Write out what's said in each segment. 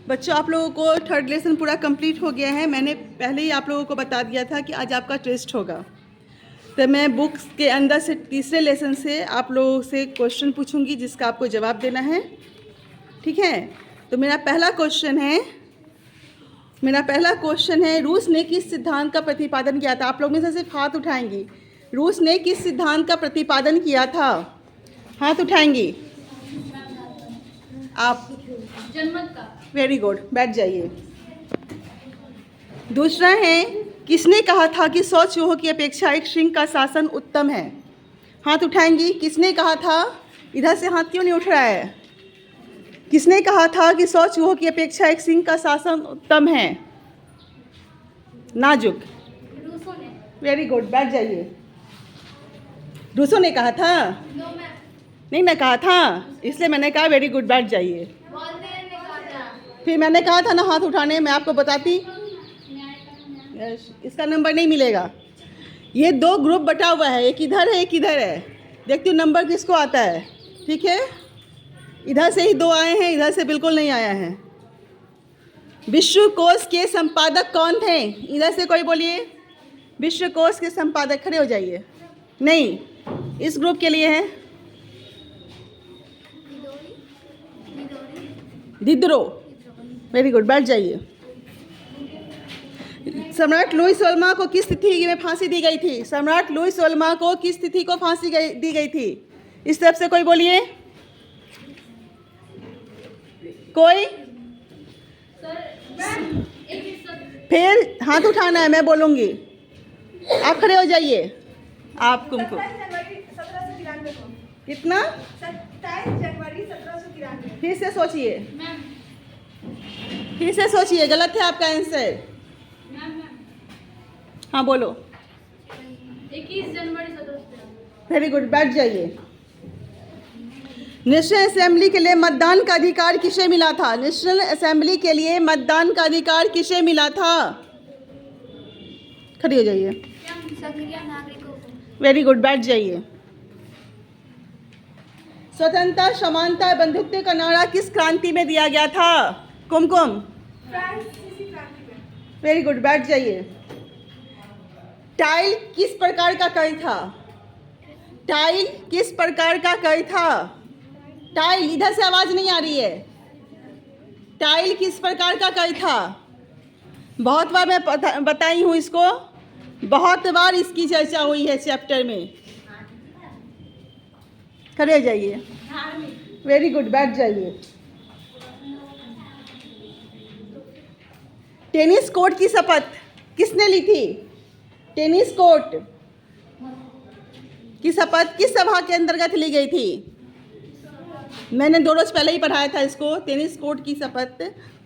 बच्चों, आप लोगों को थर्ड लेसन पूरा कंप्लीट हो गया है। मैंने पहले ही आप लोगों को बता दिया था कि आज आपका टेस्ट होगा। तो मैं बुक्स के अंदर से तीसरे लेसन से आप लोगों से क्वेश्चन पूछूंगी जिसका आपको जवाब देना है। ठीक है? तो मेरा पहला क्वेश्चन है रूस ने किस सिद्धांत का प्रतिपादन किया था? आप लोग में से सिर्फ हाथ उठाएंगी। रूस ने किस सिद्धांत का प्रतिपादन किया था? हाथ उठाएंगी आप। जनमत का। वेरी गुड, बैठ जाइए। दूसरा है, किसने कहा था कि 100 चूहों की अपेक्षा एक सिंह का शासन उत्तम है? हाथ उठाएंगी। किसने कहा था? इधर से हाथ क्यों नहीं उठ रहा है? किसने कहा था कि 100 चूहों की अपेक्षा एक सिंह का शासन उत्तम है? नाजुक। रूसों ने। वेरी गुड, बैठ जाइए। रूसो ने कहा था? नहीं ना कहा था, इसलिए मैंने कहा वेरी गुड, बैठ जाइए। वॉल्टेयर ने कहा था। फिर मैंने कहा था ना हाथ उठाने, मैं आपको बताती। इसका नंबर नहीं मिलेगा। ये दो ग्रुप बटा हुआ है, एक इधर है एक इधर है। देखती हूँ नंबर किसको आता है। ठीक है, इधर से ही दो आए हैं, इधर से बिल्कुल नहीं आया है। विश्वकोश के संपादक कौन थे? इधर से कोई बोलिए। विश्वकोश के संपादक, खड़े हो जाइए। नहीं, इस ग्रुप के लिए है दिद्रो। वेरी गुड, बैठ जाइए। सम्राट लुईस ओल्मा को किस तिथि में फांसी दी गई थी? सम्राट लुईस ओल्मा को किस तिथि को फांसी दी गई थी? इस तरफ से कोई बोलिए। कोई? फिर हाथ उठाना है, मैं बोलूंगी। आप खड़े हो जाइए। आप कुमकुम कितना? 27 जनवरी 1793। फिर से सोचिए, फिर से सोचिए। गलत है आपका आंसर। हाँ बोलो। 21 जनवरी 1793। वेरी गुड, बैठ जाइए। नेशनल असेंबली के लिए मतदान का अधिकार किसे मिला था? नेशनल असेंबली के लिए मतदान का अधिकार किसे मिला था? खड़ी हो जाइए। सक्रिय नागरिकों को। वेरी गुड, बैठ जाइए। स्वतंत्रता, समानता, बंधुत्व का नारा किस क्रांति में दिया गया था? कुमकुम। फ्रांसीसी क्रांति में। वेरी गुड, बैठ जाइए। टाइल किस प्रकार का कई था? टाइल किस प्रकार का कई था? टाइल, इधर से आवाज नहीं आ रही है। टाइल किस प्रकार का कई था? बहुत बार मैं बताई हूँ इसको, बहुत बार इसकी चर्चा हुई है चैप्टर में। खड़े हो जाइए। वेरी गुड, बैठ जाइए। टेनिस कोर्ट की शपथ किसने ली थी? टेनिस कोर्ट की शपथ किस सभा के अंतर्गत ली गई थी? मैंने 2 रोज पहले ही पढ़ाया था इसको। टेनिस कोर्ट की शपथ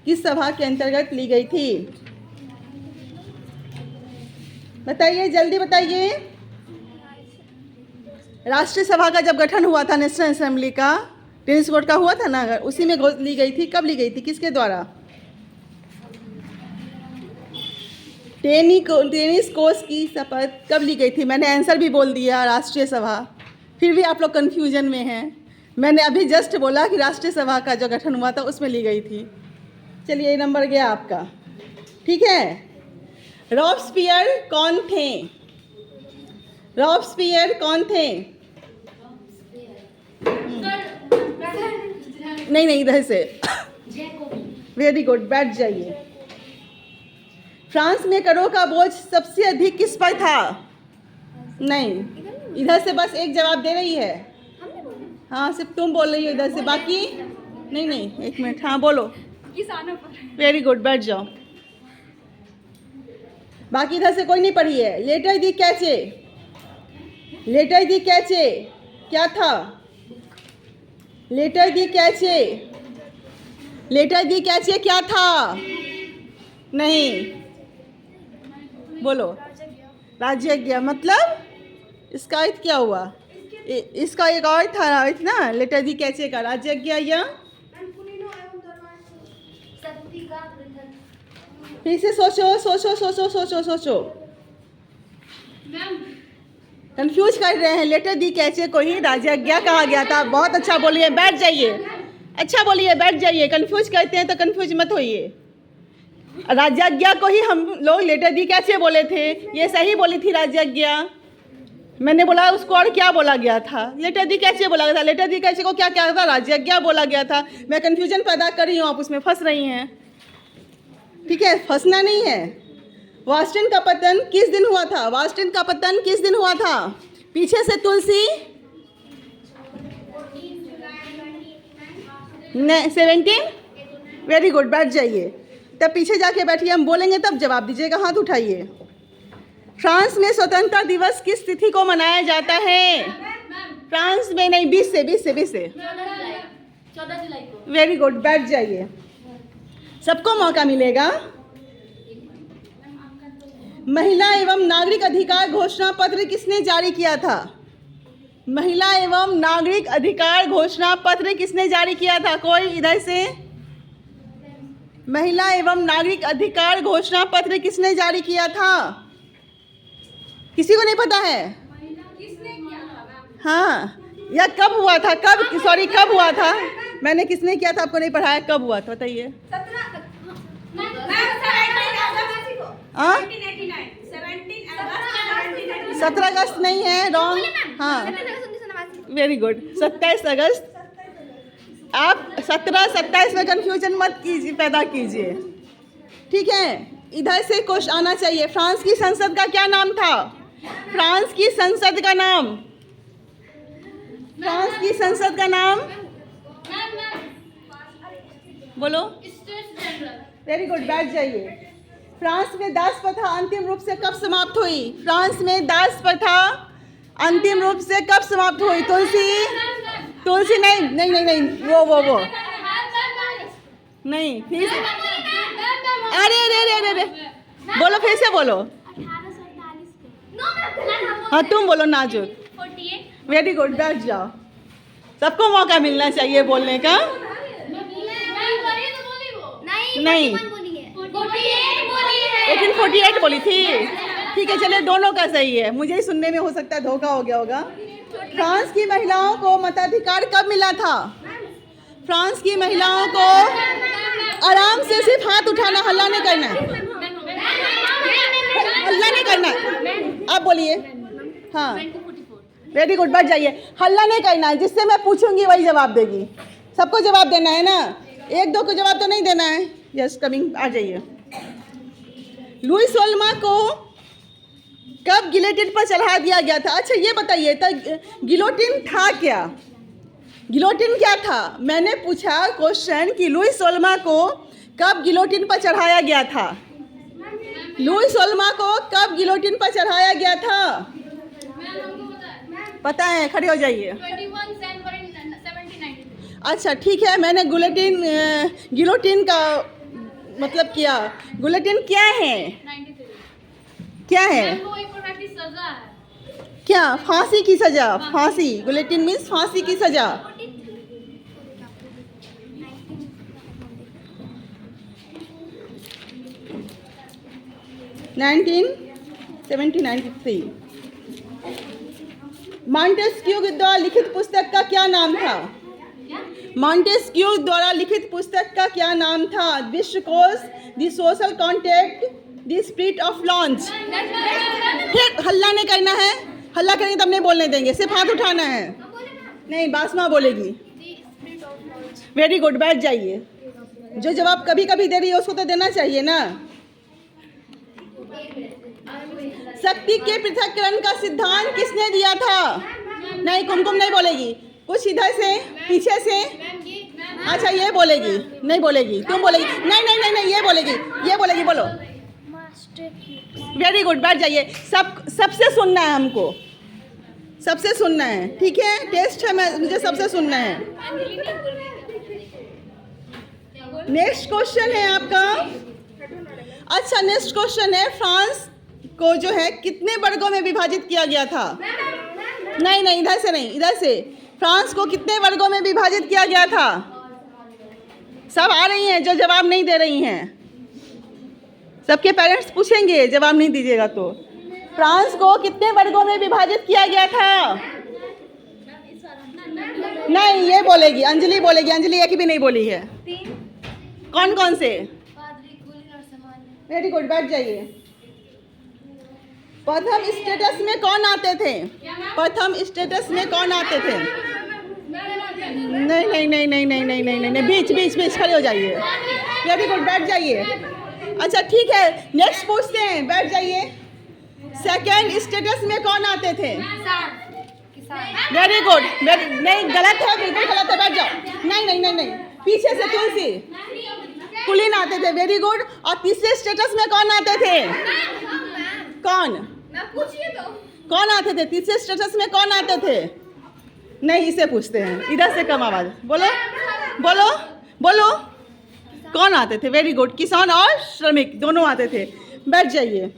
किस सभा के अंतर्गत ली गई थी? बताइए, जल्दी बताइए। राष्ट्रीय सभा का जब गठन हुआ था, नेशनल असेंबली का, टेनिस कोर्ट का हुआ था ना, उसी में ली गई थी। कब ली गई थी? किसके द्वारा? टेनिस कोर्ट की शपथ कब ली गई थी? मैंने आंसर भी बोल दिया, राष्ट्रीय सभा। फिर भी आप लोग कन्फ्यूजन में हैं। मैंने अभी जस्ट बोला कि राष्ट्रीय सभा का जो गठन हुआ था उसमें ली गई थी। चलिए, ये नंबर गया आपका। ठीक है। रॉबस्पियर कौन थे? रॉबस्पियर कौन थे? नहीं, इधर से। वेरी गुड, बैठ जाइए। फ्रांस में करों का बोझ सबसे अधिक किस पर था? नहीं, इधर से बस एक जवाब दे रही है। हाँ, सिर्फ तुम बोल रही हो इधर से, बाकी नहीं, एक मिनट। हाँ बोलो। किसानों पर। वेरी गुड, बैठ जाओ। बाकी इधर से कोई नहीं पढ़ी है। लेटर दी कैचे, लेटर दी कैचे क्या था? लेटर दी कैचे, लेटर दी कैचे क्या था? नहीं, बोलो। राज्यज्ञ मतलब इसका अर्थ क्या हुआ? इसका एक और था अर्थ ना, लेटर दी कैचे का। राज्यज्ञ या फिर से सोचो। कंफ्यूज कर रहे हैं। लेटर दी कैचे को ही राज्यज्ञ कहा गया था। बहुत अच्छा बोलिए, बैठ जाइए। अच्छा बोलिए, बैठ जाइए। कंफ्यूज करते हैं तो कंफ्यूज मत होइए। राज्याज्ञा को ही हम लोग लेटर दी कैसे बोले थे? ये सही बोली थी राज्याज्ञा। मैंने बोला उसको और क्या बोला गया था? लेटर दी कैसे बोला गया था? लेटर दी कैसे को क्या क्या था? राज्याज्ञा बोला गया था। मैं कन्फ्यूजन पैदा कर रही हूँ, आप उसमें फंस रही हैं। ठीक है, फंसना नहीं है। वास्टन का पतन किस दिन हुआ था? वास्टन का पतन किस दिन हुआ था? पीछे से तुलसी 17। वेरी गुड, बैठ जाइए। तब पीछे जाके बैठिए, हम बोलेंगे तब जवाब दीजिएगा। हाथ उठाइए। फ्रांस में स्वतंत्रता दिवस किस तिथि को मनाया जाता है? फ्रांस में नहीं, 20 से 14 जुलाई को। वेरी गुड, बैठ जाइए। सबको मौका मिलेगा। महिला एवं नागरिक अधिकार घोषणा पत्र किसने जारी किया था? महिला एवं नागरिक अधिकार घोषणा पत्र किसने जारी किया था? कोई इधर से। महिला एवं नागरिक अधिकार घोषणा पत्र किसने जारी किया था? किसी को नहीं पता है? किसने किया था मैम? हाँ, या कब हुआ था? कब हुआ था? मैंने किसने किया था आपको नहीं पढ़ाया? कब हुआ था बताइए? 17 अगस्त नहीं है, रॉन्ग। हाँ, वेरी गुड, 27 अगस्त। आप 17, 27 में कंफ्यूजन मत कीजिए, पैदा कीजिए। ठीक है, इधर से क्वेश्चन आना चाहिए। फ्रांस की संसद का क्या नाम था? फ्रांस की संसद का नाम, फ्रांस की संसद का नाम बोलो। वेरी गुड, बैठ जाइए। फ्रांस में दास प्रथा अंतिम रूप से कब समाप्त हुई? फ्रांस में दास प्रथा अंतिम रूप से कब समाप्त हुई? तुलसी नहीं नहीं नहीं नहीं, वो नहीं, फिर से। अरे बोलो, फिर से बोलो। 1848 हाँ, तुम बोलो नाजुक। 48। वेरी गुड, बैठ जाओ। सबको मौका मिलना चाहिए बोलने का। नहीं। 1848 बोली थी। ठीक है, चलिए, दोनों का सही है। मुझे ही सुनने में हो सकता है धोखा हो गया होगा। फ्रांस की महिलाओं को मताधिकार कब मिला था? फ्रांस की महिलाओं को, आराम से सिर्फ हाथ उठाना, हल्ला नहीं करना है, हल्ला नहीं करना है। आप बोलिए। हाँ, वेरी गुड, बैठ जाइए। हल्ला नहीं करना है, जिससे मैं पूछूंगी वही जवाब देगी। सबको जवाब देना है ना, एक दो को जवाब तो नहीं देना है। यस, कमिंग, आ जाइए। लुई सोल्मा को कब गिलोटिन पर चढ़ा दिया गया था? अच्छा, ये बताइए तो गिलोटिन था क्या? गिलोटिन क्या था? मैंने पूछा क्वेश्चन कि लुई सोल्मा को कब गिलोटिन पर चढ़ाया गया था? लुई सोल्मा को कब गिलोटिन पर चढ़ाया गया था? पता है, खड़े हो जाइए। 21 जनवरी 1792। अच्छा, ठीक है, मैंने गिलोटिन का मतलब किया। गिलोटिन क्या है? 93। क्या है? वो एक प्रकार की सजा है। क्या? फांसी की सजा। फांसी, गिलोटिन मीन्स फांसी की सजा। 1993। मॉन्टेस्क्यू द्वारा लिखित पुस्तक का क्या नाम था? मॉन्टेस्क्यू द्वारा लिखित पुस्तक का क्या नाम था? विश्वकोश, the social contract, the spirit of launch. फिर हल्ला नहीं करना है, हल्ला करेंगे तब नहीं बोलने देंगे, सिर्फ हाथ उठाना है। नहीं, बासमा बोलेगी। वेरी गुड, बैठ जाइए। जो जवाब कभी कभी दे रही है उसको तो देना चाहिए ना। शक्ति के पृथक्करण का सिद्धांत किसने दिया था? नहीं, कुमकुम नहीं बोलेगी। कुछ इधर से, पीछे से। अच्छा, ये बोलेगी, नहीं बोलेगी, तुम बोलेगी। नहीं नहीं नहीं नहीं, ये बोलेगी, बोलो। वेरी गुड, बैठ जाइए। सबसे सुनना है हमको, सबसे सुनना है। ठीक है, टेस्ट है, मुझे सबसे सुनना है। नेक्स्ट क्वेश्चन है आपका। अच्छा, नेक्स्ट क्वेश्चन है, फ्रांस को जो है कितने वर्गों में विभाजित किया गया था? नहीं नहीं, इधर से नहीं, इधर से। फ्रांस को कितने वर्गों में विभाजित किया गया था? सब आ रही हैं जो जवाब नहीं दे रही हैं। सबके पेरेंट्स पूछेंगे, जवाब नहीं दीजिएगा तो। फ्रांस को कितने वर्गों में विभाजित किया गया था? नहीं, ये बोलेगी, अंजलि बोलेगी। अंजलि एक भी नहीं बोली है। 3 कौन कौन से? पादरी, कुलीन और सामान्य। वेरी गुड, बैठ जाइए। प्रथम स्टेटस में कौन आते थे? प्रथम स्टेटस में कौन आते थे? नहीं नहीं नहीं नहीं नहीं नहीं नहीं नहीं नहीं, बीच बीच बीच खड़े हो जाइए। वेरी गुड, बैठ जाइए। अच्छा ठीक है, नेक्स्ट पूछते हैं, बैठ जाइए। सेकंड स्टेटस में कौन आते थे? वेरी गुड, वेरी नहीं, गलत है, बिल्कुल गलत है, बैठ जाओ। नहीं नहीं नहीं नहीं, पीछे से तुलसी, कुलीन आते थे। Very good. और तीसरे स्टेटस में कौन आते थे? कौन? कौन आते थे तीसरे स्टेटस में? कौन आते थे? नहीं, इसे पूछते हैं, इधर से कम आवाज। बोलो बोलो बोलो, कौन आते थे? वेरी गुड, किसान और श्रमिक दोनों आते थे। बैठ जाइए।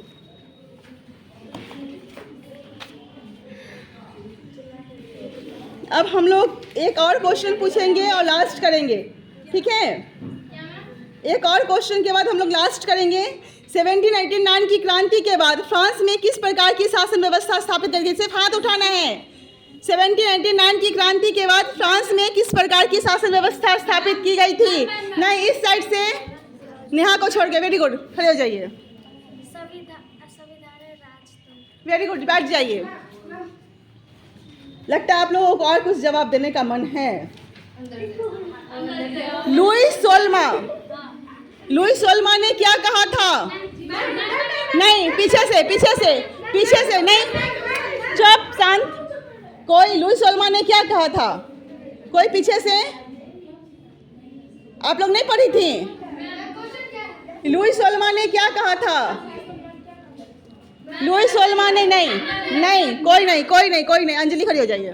अब हम लोग एक और क्वेश्चन पूछेंगे और लास्ट करेंगे, ठीक है? एक और क्वेश्चन के बाद हम लोग लास्ट करेंगे। 1789 की क्रांति के बाद फ्रांस में किस प्रकार की शासन व्यवस्था स्थापित कर गई? सिर्फ हाथ उठाना है। 1789 की क्रांति के बाद फ्रांस में किस प्रकार की शासन व्यवस्था स्थापित की गई थी? नहीं, इस साइड से नेहा को छोड़ के। वेरी गुड, खड़े हो जाइए। वेरी गुड, बैठ जाइए। लगता है आप लोगों को और कुछ जवाब देने का मन है। लुईस सोल्मा, लुईस सोल्मा ने क्या कहा था? नहीं, पीछे से पीछे से पीछे से नहीं, चुप, शांत। कोई, लुईस सोल्मा ने क्या कहा था? कोई पीछे से? आप लोग नहीं पढ़ी थी? लुईस सोल्मा ने क्या कहा था? लुईस सोल्मा ने नहीं नहीं, कोई नहीं कोई नहीं कोई नहीं। अंजलि खड़ी हो जाइए।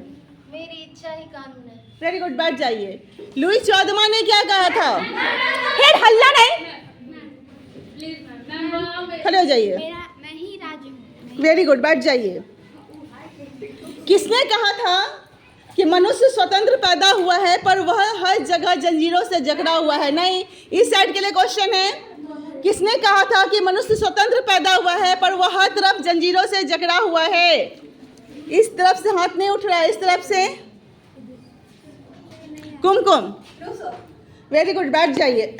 मेरी इच्छा ही कानून है। वेरी गुड, बैठ जाइए। लुईस 14वां ने क्या कहा था? फिर हल्ला नहीं, खड़े हो जाइए। मैं ही राजू हूँ। वेरी गुड, बैठ जाइए। किसने कहा था कि मनुष्य स्वतंत्र पैदा हुआ है पर वह हर जगह जंजीरों से जकड़ा हुआ है? नहीं, इस साइड के लिए क्वेश्चन है। किसने कहा था कि मनुष्य स्वतंत्र पैदा हुआ है पर वह हर तरफ जंजीरों से जकड़ा हुआ है? इस तरफ से हाथ नहीं उठ रहा है, इस तरफ से। कुमकुम, वेरी गुड, बैठ जाइए।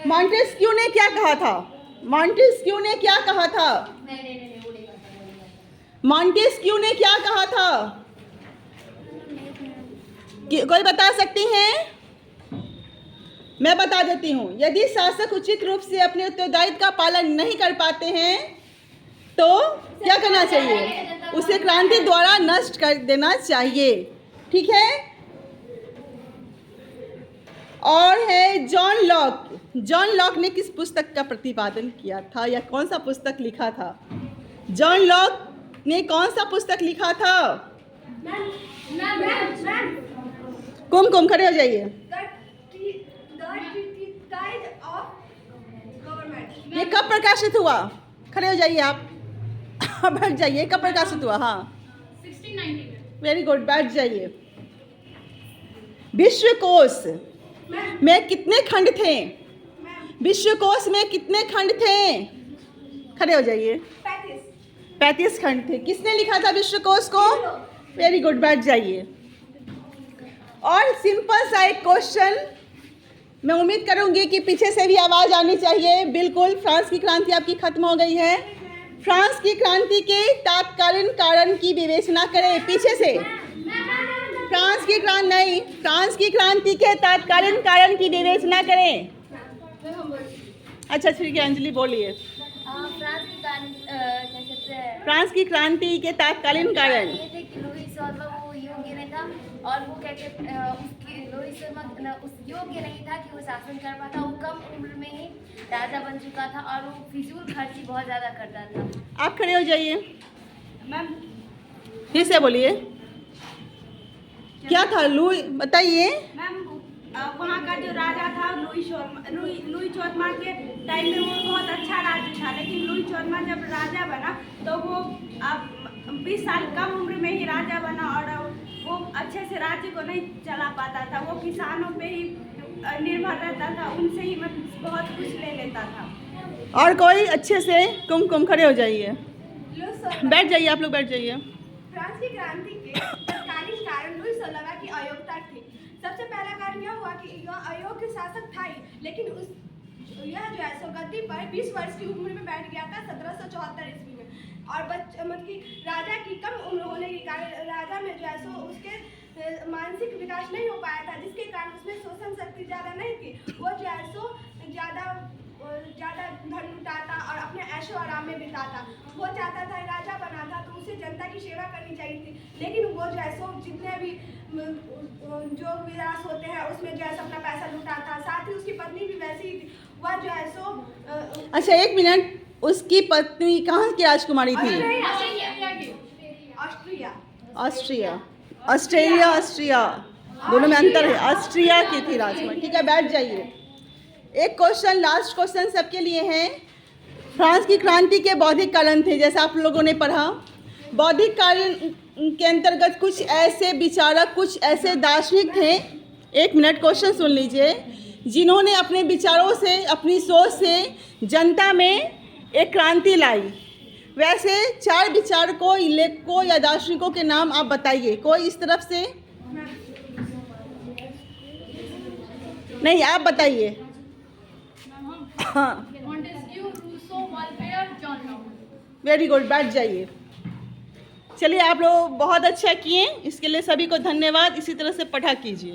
मॉन्टेस्क्यू ने क्या कहा था? मॉन्टेस्क्यू ने क्या कहा था? मॉन्टेस्क्यू ने क्या कहा था? कोई बता सकती हैं? मैं बता देती हूँ। यदि शासक उचित रूप से अपने उत्तरदायित्व का पालन नहीं कर पाते हैं तो क्या करना चाहिए? उसे क्रांति द्वारा नष्ट कर देना चाहिए, ठीक है? और है जॉन लॉक। जॉन लॉक ने किस पुस्तक का प्रतिपादन किया था या कौन सा पुस्तक लिखा था? जॉन लॉक ने कौन सा पुस्तक लिखा था? कुमकुम, खड़े हो जाइए। ये कब प्रकाशित हुआ? खड़े हो जाइए आप। बैठ जाइए। कब प्रकाशित हुआ? हाँ, 1690। वेरी गुड, बैठ जाइए। विश्वकोश में कितने खंड थे? विश्वकोश में कितने खंड थे? खड़े हो जाइए। 35 खंड थे। किसने लिखा था विश्वकोश को? वेरी गुड, बैठ जाइए। और सिंपल सा एक क्वेश्चन, मैं उम्मीद करूंगी कि पीछे से भी आवाज़ आनी चाहिए। बिल्कुल, फ्रांस की क्रांति आपकी खत्म हो गई है। फ्रांस की क्रांति के तात्कालीन कारण की विवेचना करें। पीछे से फ्रांस की क्रांति नहीं, फ्रांस की क्रांति के तात्कालीन कारण की विवेचना करें। अच्छा ठीक है, अंजलि बोलिए। फ्रांस की क्रांति के तात्कालीन कारण ये थे कि लुईस सोल्मा वो योग्य नहीं था और वो लुईस सोल्मा उस योग्य नहीं था कि वो शासन कर पाता। वो कम उम्र में ही राजा बन चुका था और वो फिजूल खर्ची बहुत ज़्यादा करता था। आप खड़े हो जाइए। मैम फिर से बोलिए, क्या था? लुई, बताइए। मैम वहाँ का जो राजा था लुई चौदमा के टाइम में वो बहुत अच्छा राजा था, लेकिन लुई चौदमा जब राजा बना तो वो अब 20 साल कम उम्र में ही राजा बना और वो अच्छे से राज्य को नहीं चला पाता था। वो किसानों पे ही निर्भर रहता था, उनसे ही मतलब बहुत कुछ ले लेता था। और कोई अच्छे से? कुमकुम, खड़े हो जाइए। बैठ जाइए, आप लोग बैठ जाइए। फ्रांस की क्रांति के तत्कालीन कारण लुई सोलहवां की अयोग्यता कि अयोग्य शासक था ही, लेकिन यह जो है सो गद्दी पर 20 वर्ष की उम्र में बैठ गया था 1774 ईस्वी में। और मतलब कि राजा की कम उम्र होने के कारण राजा में जो है सो उसके मानसिक विकास नहीं हो पाया था, जिसके कारण उसमें शोषण शक्ति ज़्यादा नहीं थी। वो जो है सो ज़्यादा धन लुटाता और अपने ऐशो आराम में बिताता। वो चाहता था राजा बना था तो उसे जनता की सेवा करनी चाहिए थी, लेकिन वो जो है सो जितने भी जो विरास होते हैं उसमें जो है सो अपना पैसा लुटाता। साथ ही उसकी पत्नी भी वैसी ही थी, वह जो है सो अच्छा, एक मिनट, उसकी पत्नी कहाँ की राजकुमारी थी? ऑस्ट्रिया। ऑस्ट्रिया दोनों में अंतर है। ऑस्ट्रिया की थी राजकुमारी। ठीक है, बैठ जाइए। एक क्वेश्चन, लास्ट क्वेश्चन सबके लिए है। फ्रांस की क्रांति के बौद्धिक कारण थे, जैसा आप लोगों ने पढ़ा। बौद्धिक कारण के अंतर्गत कुछ ऐसे विचारक, कुछ ऐसे दार्शनिक थे, एक मिनट क्वेश्चन सुन लीजिए, जिन्होंने अपने विचारों से, अपनी सोच से जनता में एक क्रांति लाई। वैसे 4 विचारकों, लेखकों या दार्शनिकों के नाम आप बताइए। कोई इस तरफ से? नहीं, आप बताइए। हाँ, वेरी गुड, बैठ जाइए। चलिए, आप लोग बहुत अच्छा किए, इसके लिए सभी को धन्यवाद। इसी तरह से पढ़ा कीजिए।